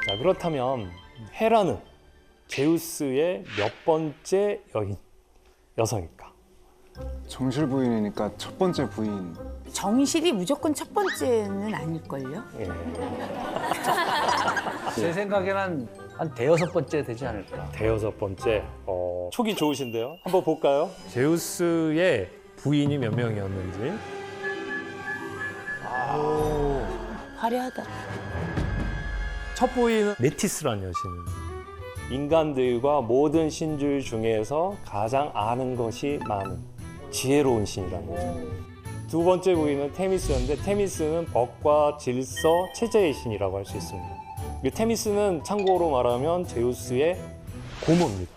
자, 그렇다면 헤라는 제우스의 몇 번째 여성일까? 정실 부인이니까 첫 번째 부인. 정실이 무조건 첫 번째는 아닐걸요? 예. 제 생각에는 한 대여섯 번째 되지 않을까. 대여섯 번째. 촉이 좋으신데요. 한번 볼까요? 제우스의 부인이 몇 명이었는지. 화려하다. 첫 부인은 메티스라는 여신입니다. 인간들과 모든 신들 중에서 가장 아는 것이 많은 지혜로운 신이라는 거죠. 두 번째 부인은 테미스였는데 테미스는 법과 질서, 체제의 신이라고 할 수 있습니다. 이 테미스는 참고로 말하면 제우스의 고모입니다.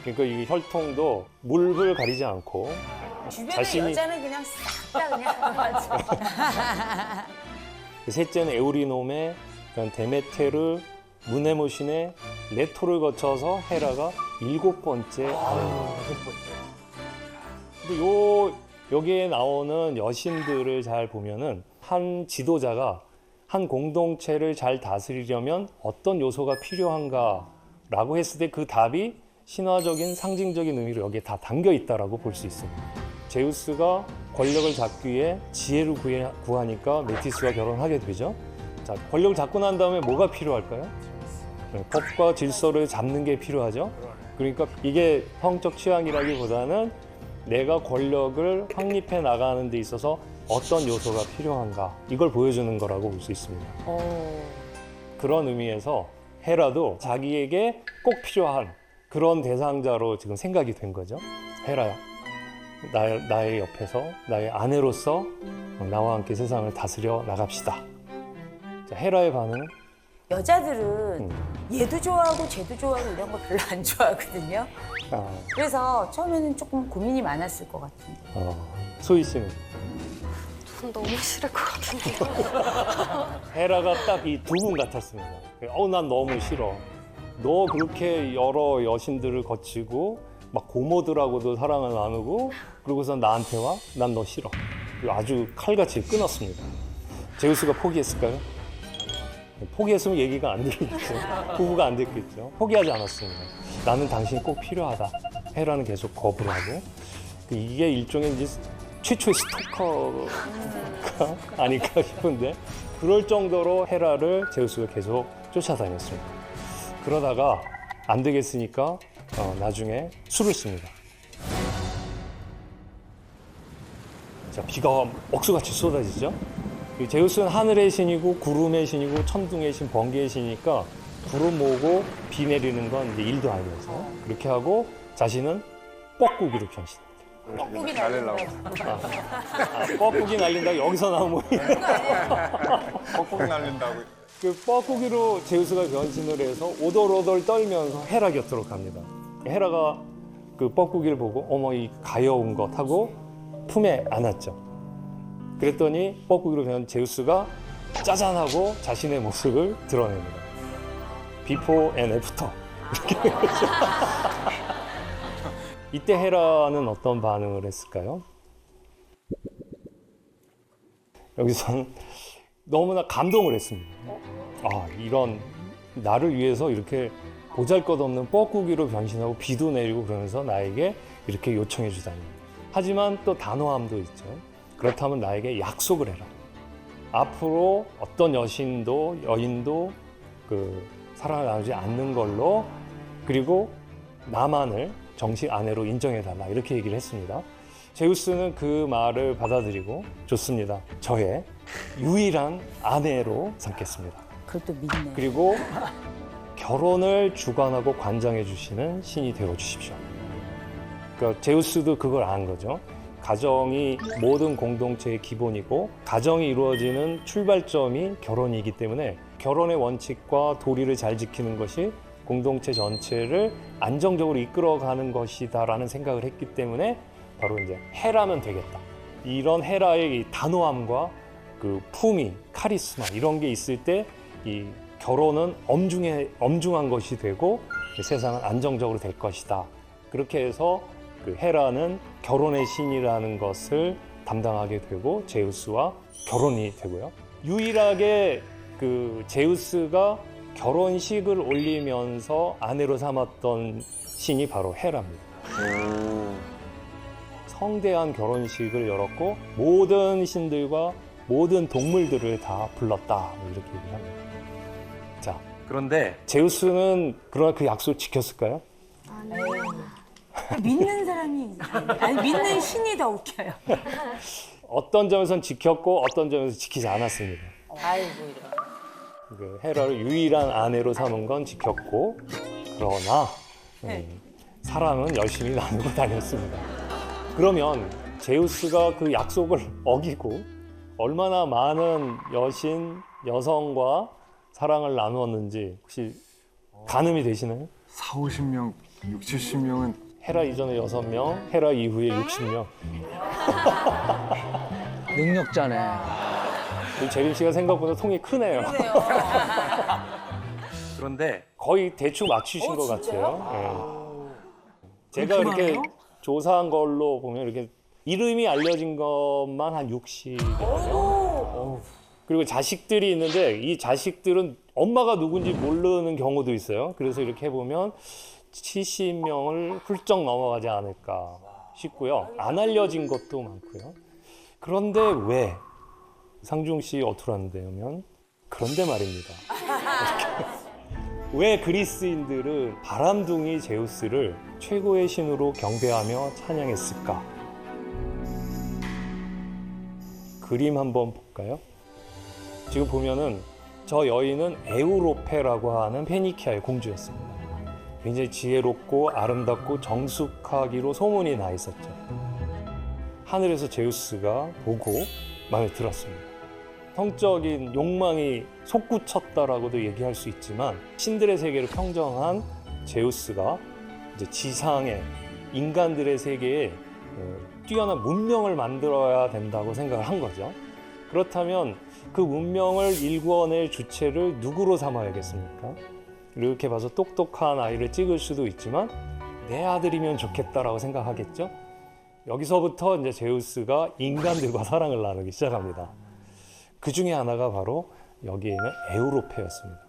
그러니까 이 혈통도 물을 가리지 않고 주변의 여자는 그냥 싹 다 그냥 맞아. 셋째는 에우리노메, 데메테르, 무네모신의 레토를 거쳐서 헤라가 일곱 번째. 근데 여기에 나오는 여신들을 잘 보면은 한 지도자가 한 공동체를 잘 다스리려면 어떤 요소가 필요한가라고 했을 때 그 답이 신화적인 상징적인 의미로 여기에 다 담겨 있다라고 볼 수 있습니다. 제우스가 권력을 잡기 위해 지혜를 구하니까 메티스와 결혼하게 되죠. 자, 권력을 잡고 난 다음에 뭐가 필요할까요? 네, 법과 질서를 잡는 게 필요하죠. 그러니까 이게 성적 취향이라기보다는 내가 권력을 확립해 나가는 데 있어서 어떤 요소가 필요한가 이걸 보여주는 거라고 볼 수 있습니다. 그런 의미에서 헤라도 자기에게 꼭 필요한 그런 대상자로 지금 생각이 된 거죠. 헤라야, 나의 옆에서 나의 아내로서 나와 함께 세상을 다스려 나갑시다. 자, 헤라의 반응은? 여자들은 얘도 좋아하고 쟤도 좋아하고 이런 거 별로 안 좋아하거든요. 그래서 처음에는 조금 고민이 많았을 것 같은데. 소희 씨는? 전 너무 싫을 것 같은데요. 헤라가 딱 이 두 분 같았습니다. 난 너무 싫어. 너 그렇게 여러 여신들을 거치고 막 고모들하고도 사랑을 나누고 그러고서 나한테 와? 난 너 싫어. 그리고 아주 칼같이 끊었습니다. 제우스가 포기했을까요? 포기했으면 얘기가 안 들리겠죠. 부부가 안 됐겠죠. 포기하지 않았습니다. 나는 당신이 꼭 필요하다. 헤라는 계속 거부를 하고 이게 일종의 이제 최초의 스토커가 아닐까 싶은데 그럴 정도로 헤라를 제우스가 계속 쫓아다녔습니다. 그러다가 안 되겠으니까 나중에 수를 씁니다. 자, 비가 억수같이 쏟아지죠. 제우스는 하늘의 신이고 구름의 신이고 천둥의 신, 번개의 신이니까 구름 모으고 비 내리는 건 이제 일도 아니어서 그렇게 하고 자신은 뻐꾸기로 변신합니다. 뻐꾸기 날리려고. 뻐꾸기 날린다고 여기서 나오면 뻑뻑 날린다고. 그 뻐꾸기로 제우스가 변신을 해서 오돌오돌 떨면서 헤라 곁으로 갑니다. 헤라가 그 뻐꾸기를 보고 어머 이 가여운 것 하고 품에 안았죠. 그랬더니 뻐꾸기로 변한 제우스가 짜잔하고 자신의 모습을 드러냅니다. 비포 앤 애프터. 이때 헤라는 어떤 반응을 했을까요? 여기서는 너무나 감동을 했습니다. 이런 나를 위해서 이렇게 보잘것없는 뻐꾸기로 변신하고 비도 내리고 그러면서 나에게 이렇게 요청해 주다니. 하지만 또 단호함도 있죠. 그렇다면 나에게 약속을 해라. 앞으로 어떤 여신도 여인도 사랑을 나누지 않는 걸로 그리고 나만을 정식 아내로 인정해달라 이렇게 얘기를 했습니다. 제우스는 그 말을 받아들이고 좋습니다. 저의 유일한 아내로 삼겠습니다. 그것도 믿네. 그리고 결혼을 주관하고 관장해 주시는 신이 되어 주십시오. 그러니까 제우스도 그걸 안 거죠. 가정이 모든 공동체의 기본이고 가정이 이루어지는 출발점이 결혼이기 때문에 결혼의 원칙과 도리를 잘 지키는 것이 공동체 전체를 안정적으로 이끌어가는 것이다라는 생각을 했기 때문에 바로 이제 헤라면 되겠다. 이런 헤라의 이 단호함과 그 품위, 카리스마 이런 게 있을 때 이 결혼은 엄중한 것이 되고 세상은 안정적으로 될 것이다. 그렇게 해서 그 헤라는 결혼의 신이라는 것을 담당하게 되고 제우스와 결혼이 되고요. 유일하게 그 제우스가 결혼식을 올리면서 아내로 삼았던 신이 바로 헤라입니다. 성대한 결혼식을 열었고 모든 신들과 모든 동물들을 다 불렀다 이렇게 얘기를 합니다. 자, 그런데 제우스는 그러나 그 약속을 지켰을까요? 믿는 사람이 아니 믿는 신이 더 웃겨요. 어떤 점에서는 지켰고 어떤 점에서 지키지 않았습니다. 아이고 이런. 그 헤라를 유일한 아내로 삼은 건 지켰고 그러나 사랑은 열심히 나누고 다녔습니다. 그러면 제우스가 그 약속을 어기고 얼마나 많은 여신, 여성과 사랑을 나누었는지 혹시 가늠이 되시나요? 4, 50명, 6, 70명은 헤라 이전에 6명, 헤라 이후에 60명. 능력자네. 우리 재림 씨가 생각보다 통이 크네요. 그런데 거의 대충 맞추신 것 같아요. 제가 이렇게 조사한 걸로 보면 이렇게 이름이 알려진 것만 한 60이거든요. 그리고 자식들이 있는데 이 자식들은 엄마가 누군지 모르는 경우도 있어요. 그래서 이렇게 해보면 70명을 훌쩍 넘어가지 않을까 싶고요. 안 알려진 것도 많고요. 그런데 왜? 상중 씨 어투란데면 그런데 말입니다. 왜 그리스인들은 바람둥이 제우스를 최고의 신으로 경배하며 찬양했을까? 그림 한번 볼까요? 지금 보면은 저 여인은 에우로페라고 하는 페니키아의 공주였습니다. 굉장히 지혜롭고 아름답고 정숙하기로 소문이 나 있었죠. 하늘에서 제우스가 보고 마음에 들었습니다. 성적인 욕망이 솟구쳤다라고도 얘기할 수 있지만 신들의 세계를 평정한 제우스가 이제 지상의 인간들의 세계에 뛰어난 문명을 만들어야 된다고 생각을 한 거죠. 그렇다면 그 문명을 일구어낼 주체를 누구로 삼아야겠습니까? 이렇게 봐서 똑똑한 아이를 찍을 수도 있지만 내 아들이면 좋겠다라고 생각하겠죠. 여기서부터 이제 제우스가 인간들과 사랑을 나누기 시작합니다. 그 중에 하나가 바로 여기에 있는 에우로페였습니다.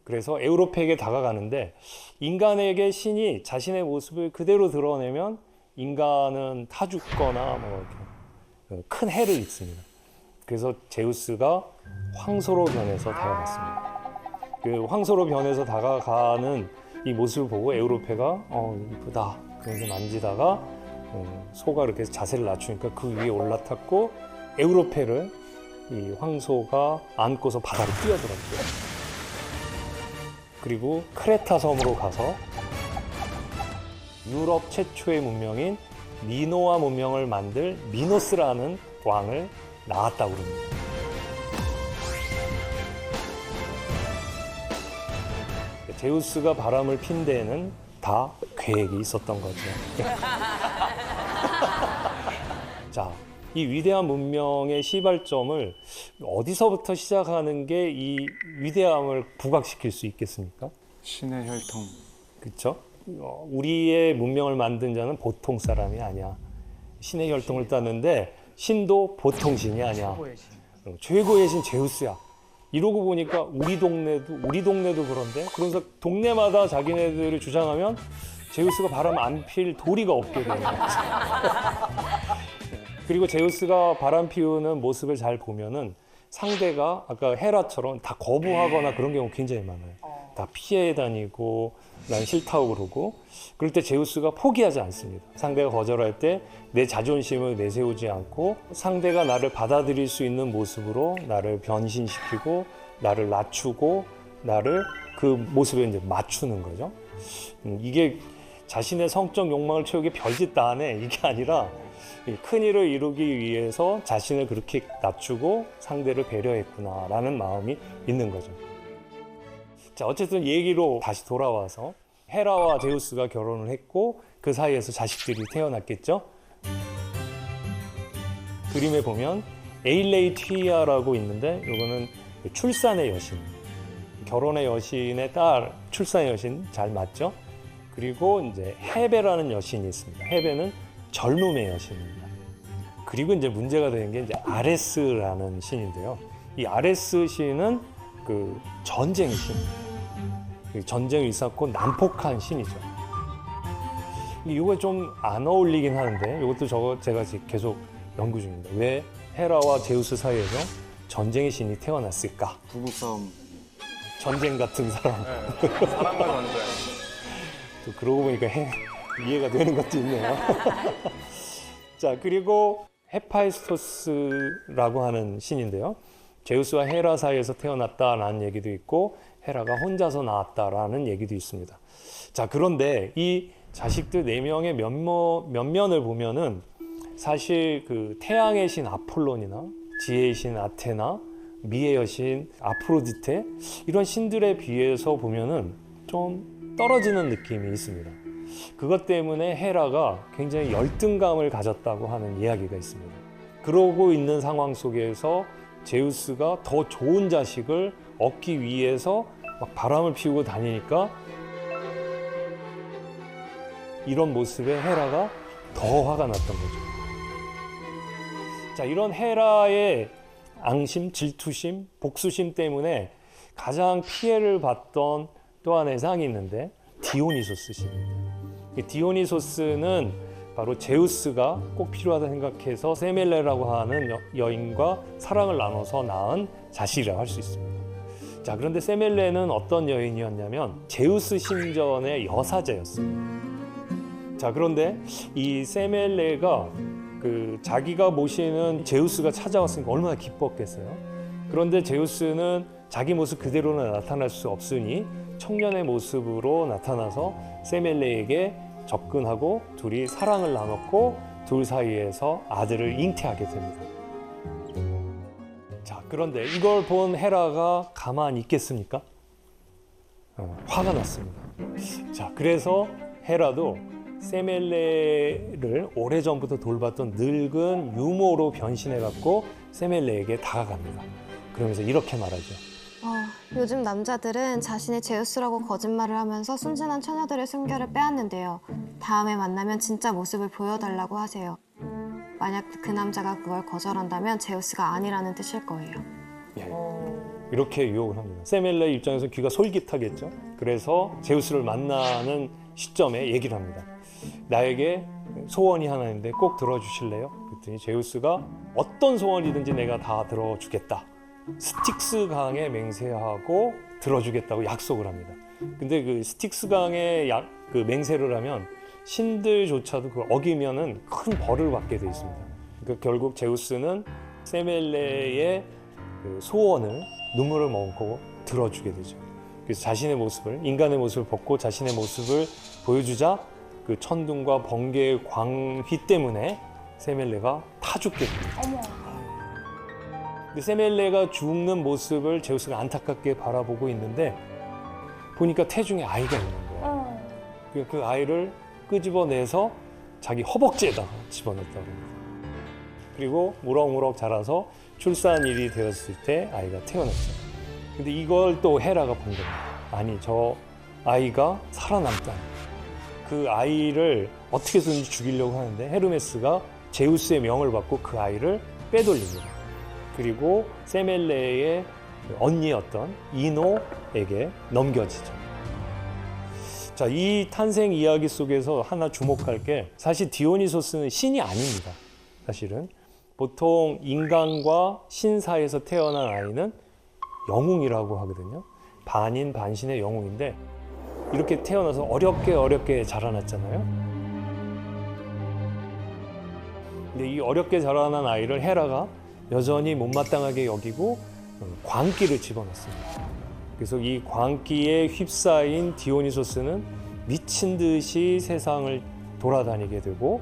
그래서 에우로페에게 다가가는데 인간에게 신이 자신의 모습을 그대로 드러내면 인간은 타 죽거나 뭐 이렇게 큰 해를 입습니다. 그래서 제우스가 황소로 변해서 다가갔습니다. 그 황소로 변해서 다가가는 이 모습을 보고 에우로페가 이쁘다 그러면서 만지다가 소가 이렇게 자세를 낮추니까 그 위에 올라탔고 에우로페를 이 황소가 안고서 바다로 뛰어들었죠. 그리고 크레타 섬으로 가서 유럽 최초의 문명인 미노아 문명을 만들 미노스라는 왕을 낳았다고 합니다. 제우스가 바람을 핀 데에는 다 계획이 있었던 거죠. 자, 이 위대한 문명의 시발점을 어디서부터 시작하는 게 이 위대함을 부각시킬 수 있겠습니까? 신의 혈통. 그렇죠? 우리의 문명을 만든 자는 보통 사람이 아니야. 신의 혈통을 땄는데 신도 보통 신이 아니야. 최고의 신 제우스야. 이러고 보니까 우리 동네도 그런데 그러면서 동네마다 자기네들을 주장하면 제우스가 바람 안 필 도리가 없게 되는 거죠. 그리고 제우스가 바람 피우는 모습을 잘 보면은 상대가 아까 헤라처럼 다 거부하거나 그런 경우 굉장히 많아요. 다 피해 다니고 난 싫다고 그러고 그럴 때 제우스가 포기하지 않습니다. 상대가 거절할 때 내 자존심을 내세우지 않고 상대가 나를 받아들일 수 있는 모습으로 나를 변신시키고 나를 낮추고 나를 그 모습에 이제 맞추는 거죠. 이게 자신의 성적 욕망을 채우기 별짓 다 하네 이게 아니라 큰 일을 이루기 위해서 자신을 그렇게 낮추고 상대를 배려했구나라는 마음이 있는 거죠. 자, 어쨌든 얘기로 다시 돌아와서 헤라와 제우스가 결혼을 했고 그 사이에서 자식들이 태어났겠죠. 그림에 보면 에일레이튀아라고 있는데 이거는 출산의 여신, 결혼의 여신의 딸, 출산의 여신 잘 맞죠? 그리고 이제 헤베라는 여신이 있습니다. 헤베는 젊음의 여신입니다. 그리고 이제 문제가 되는 게 이제 아레스라는 신인데요. 이 아레스 신은 그 전쟁의 신, 전쟁을 일삼고 난폭한 신이죠. 이거 좀 안 어울리긴 하는데 이것도 제가 지금 계속 연구 중입니다. 왜 헤라와 제우스 사이에서 전쟁의 신이 태어났을까? 부부싸움. 전쟁 같은 사람. 사랑과 전쟁. 또 그러고 보니까 이해가 되는 것도 있네요. 자, 그리고 헤파이스토스라고 하는 신인데요. 제우스와 헤라 사이에서 태어났다라는 얘기도 있고 헤라가 혼자서 낳았다라는 얘기도 있습니다. 자, 그런데 이 자식들 4명의 면면을 보면은 사실 그 태양의 신 아폴론이나 지혜의 신 아테나, 미의 여신 아프로디테 이런 신들에 비해서 보면은 좀 떨어지는 느낌이 있습니다. 그것 때문에 헤라가 굉장히 열등감을 가졌다고 하는 이야기가 있습니다. 그러고 있는 상황 속에서 제우스가 더 좋은 자식을 얻기 위해서 막 바람을 피우고 다니니까 이런 모습에 헤라가 더 화가 났던 거죠. 자, 이런 헤라의 앙심, 질투심, 복수심 때문에 가장 피해를 봤던 또 하나의 상이 있는데 디오니소스 신입니다. 이 디오니소스는 바로 제우스가 꼭 필요하다 생각해서 세멜레라고 하는 여인과 사랑을 나눠서 낳은 자식이라고 할 수 있습니다. 자, 그런데 세멜레는 어떤 여인이었냐면 제우스 신전의 여사제였습니다. 자, 그런데 이 세멜레가 자기가 모시는 제우스가 찾아왔으니까 얼마나 기뻤겠어요. 그런데 제우스는 자기 모습 그대로는 나타날 수 없으니 청년의 모습으로 나타나서 세멜레에게 접근하고 둘이 사랑을 나눴고 둘 사이에서 아들을 잉태하게 됩니다. 자, 그런데 이걸 본 헤라가 가만히 있겠습니까? 화가 났습니다. 자, 그래서 헤라도 세멜레를 오래전부터 돌봤던 늙은 유모로 변신해갖고 세멜레에게 다가갑니다. 그러면서 이렇게 말하죠. 요즘 남자들은 자신의 제우스라고 거짓말을 하면서 순진한 처녀들의 순결을 빼앗는데요. 다음에 만나면 진짜 모습을 보여달라고 하세요. 만약 그 남자가 그걸 거절한다면 제우스가 아니라는 뜻일 거예요. 이렇게 유혹을 합니다. 세멜레 입장에서 귀가 솔깃하겠죠. 그래서 제우스를 만나는 시점에 얘기를 합니다. 나에게 소원이 하나 있는데 꼭 들어주실래요? 그랬더니 제우스가 어떤 소원이든지 내가 다 들어주겠다. 스틱스 강에 맹세하고 들어주겠다고 약속을 합니다. 근데 그 스틱스 강에 그 맹세를 하면 신들조차도 그걸 어기면은 큰 벌을 받게 돼 있습니다. 그러니까 결국 제우스는 세멜레의 그 소원을 눈물을 머금고 들어주게 되죠. 그래서 자신의 모습을, 인간의 모습을 벗고 자신의 모습을 보여주자 그 천둥과 번개의 광휘 때문에 세멜레가 타 죽게 됩니다. 근데 세멜레가 죽는 모습을 제우스가 안타깝게 바라보고 있는데 보니까 태중에 아이가 있는 거예요. 그 아이를 끄집어내서 자기 허벅지에다가 집어넣었다고 합니다. 그리고 무럭무럭 자라서 출산일이 되었을 때 아이가 태어났죠. 근데 이걸 또 헤라가 본 겁니다. 아니, 저 아이가 살아남다. 그 아이를 어떻게든지 죽이려고 하는데 헤르메스가 제우스의 명을 받고 그 아이를 빼돌립니다. 그리고 세멜레의 언니였던 이노에게 넘겨지죠. 자, 이 탄생 이야기 속에서 하나 주목할 게 사실 디오니소스는 신이 아닙니다. 사실은 보통 인간과 신 사이에서 태어난 아이는 영웅이라고 하거든요. 반인 반신의 영웅인데 이렇게 태어나서 어렵게 자라났잖아요. 근데 이 어렵게 자라난 아이를 헤라가 여전히 못마땅하게 여기고 광기를 집어넣습니다. 그래서 이 광기에 휩싸인 디오니소스는 미친 듯이 세상을 돌아다니게 되고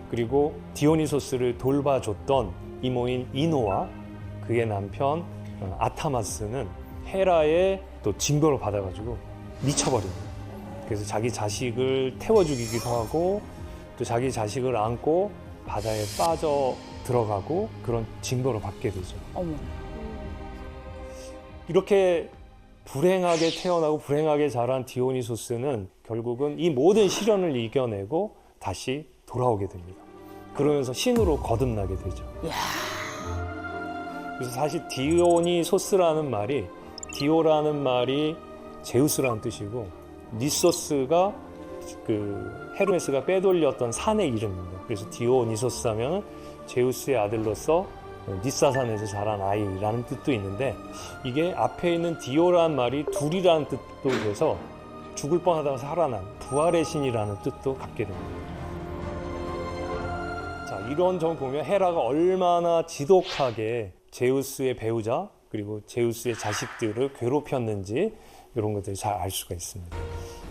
그리고 디오니소스를 돌봐줬던 이모인 이노와 그의 남편 아타마스는 헤라의 또 징벌을 받아가지고 미쳐버립니다. 그래서 자기 자식을 태워 죽이기도 하고 또 자기 자식을 안고 바다에 빠져 들어가고 그런 징벌을 받게 되죠. 어머. 이렇게 불행하게 태어나고 불행하게 자란 디오니소스는 결국은 이 모든 시련을 이겨내고 다시 돌아오게 됩니다. 그러면서 신으로 거듭나게 되죠. 그래서 사실 디오니소스라는 말이 디오라는 말이 제우스라는 뜻이고 니소스가 그 헤르메스가 빼돌렸던 산의 이름입니다. 그래서 디오니소스 하면 제우스의 아들로서 니사산에서 자란 아이라는 뜻도 있는데 이게 앞에 있는 디오라는 말이 둘이라는 뜻도 돼서 죽을 뻔하다가 살아난 부활의 신이라는 뜻도 갖게 됩니다. 자, 이런 점 보면 헤라가 얼마나 지독하게 제우스의 배우자 그리고 제우스의 자식들을 괴롭혔는지 이런 것들을 잘 알 수가 있습니다.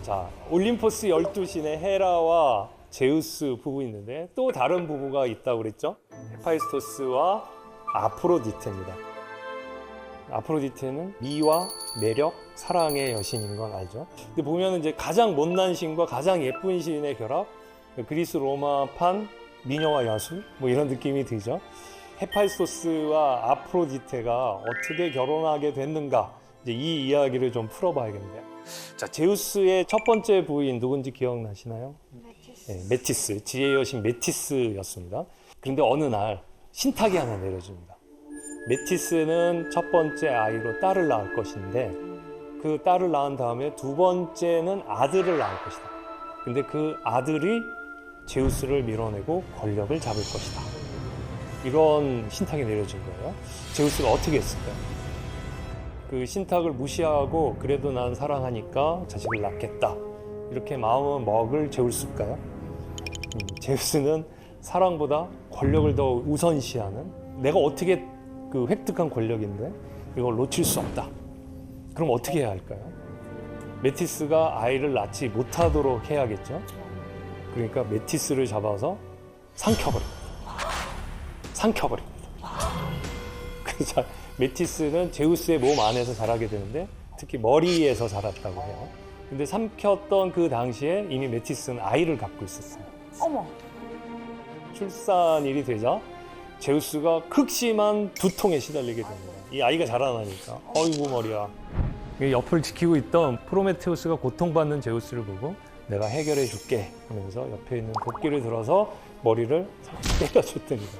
자, 올림포스 12신의 헤라와 제우스 부부 있는데 또 다른 부부가 있다고 그랬죠? 헤파이스토스와 아프로디테입니다. 아프로디테는 미와 매력, 사랑의 여신인 건 알죠? 근데 보면 이제 가장 못난 신과 가장 예쁜 신의 결합, 그리스 로마판 미녀와 야수 뭐 이런 느낌이 들죠. 헤파이스토스와 아프로디테가 어떻게 결혼하게 됐는가? 이제 이 이야기를 좀 풀어봐야겠네요. 자, 제우스의 첫 번째 부인 누군지 기억나시나요? 메티스. 네, 메티스, 지혜의 여신 메티스였습니다. 그런데 어느 날 신탁이 하나 내려집니다. 메티스는 첫 번째 아이로 딸을 낳을 것인데 그 딸을 낳은 다음에 두 번째는 아들을 낳을 것이다. 근데 그 아들이 제우스를 밀어내고 권력을 잡을 것이다. 이런 신탁이 내려진 거예요. 제우스가 어떻게 했을까요? 그 신탁을 무시하고 그래도 난 사랑하니까 자식을 낳겠다. 이렇게 마음을 먹을 제우스일까요? 제우스는 사랑보다 권력을 더 우선시하는 내가 어떻게 그 획득한 권력인데 이걸 놓칠 수 없다. 그럼 어떻게 해야 할까요? 메티스가 아이를 낳지 못하도록 해야겠죠. 그러니까 메티스를 잡아서 삼켜버립니다. 그래서 메티스는 제우스의 몸 안에서 자라게 되는데 특히 머리에서 자랐다고 해요. 근데 삼켰던 그 당시에 이미 메티스는 아이를 갖고 있었어요. 어머. 출산일이 되자 제우스가 극심한 두통에 시달리게 됩니다. 이 아이가 자라나니까 어이구 머리야. 옆을 지키고 있던 프로메테우스가 고통받는 제우스를 보고 내가 해결해 줄게 하면서 옆에 있는 도끼를 들어서 머리를 때려줬답니다.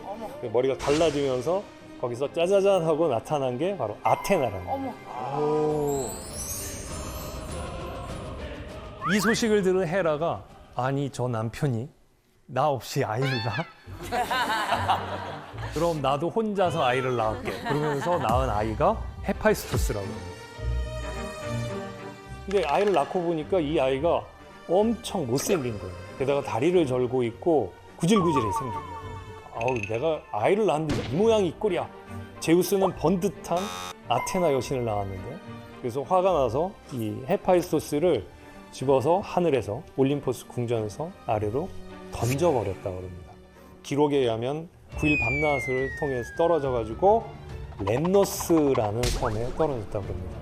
머리가 갈라지면서 거기서 짜자잔 하고 나타난 게 바로 아테나라는 거예요. 어머. 이 소식을 들은 헤라가 아니 저 남편이 나 없이 아이를 낳아? 그럼 나도 혼자서 아이를 낳을게. 그러면서 낳은 아이가 헤파이스토스라고 합니다. 근데 아이를 낳고 보니까 이 아이가 엄청 못생긴 거예요. 게다가 다리를 절고 있고 구질구질해 생긴 거예요. 아우 내가 아이를 낳았는데 이 모양이 이 꼴이야. 제우스는 번듯한 아테나 여신을 낳았는데 그래서 화가 나서 이 헤파이스토스를 집어서 하늘에서 올림포스 궁전에서 아래로 던져버렸다고 합니다. 기록에 의하면 9일 밤낮을 통해서 떨어져가지고 렘노스라는 섬에 떨어졌다고 합니다.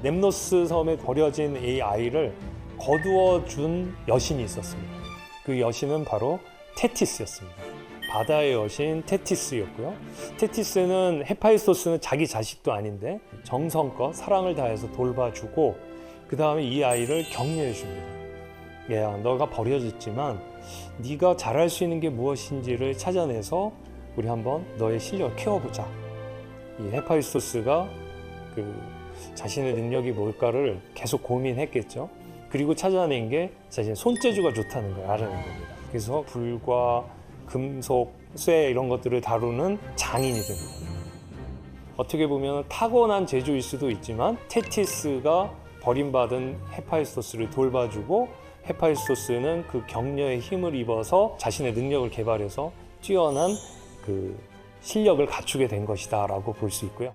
렘노스 섬에 버려진 이 아이를 거두어준 여신이 있었습니다. 그 여신은 바로 테티스였습니다. 바다의 여신 테티스였고요. 테티스는 헤파이스토스는 자기 자식도 아닌데 정성껏 사랑을 다해서 돌봐주고 그 다음에 이 아이를 격려해 줍니다. 얘야, 너가 버려졌지만 네가 잘할 수 있는 게 무엇인지를 찾아내서 우리 한번 너의 실력을 키워보자. 이 헤파이스토스가 그 자신의 능력이 뭘까를 계속 고민했겠죠. 그리고 찾아낸 게 자신의 손재주가 좋다는 걸 알아낸 겁니다. 그래서 불과 금속, 쇠 이런 것들을 다루는 장인이 됩니다. 어떻게 보면 타고난 재주일 수도 있지만 테티스가 버림받은 헤파이스토스를 돌봐주고 헤파이스토스는 그 격려의 힘을 입어서 자신의 능력을 개발해서 뛰어난 그 실력을 갖추게 된 것이다라고 볼 수 있고요.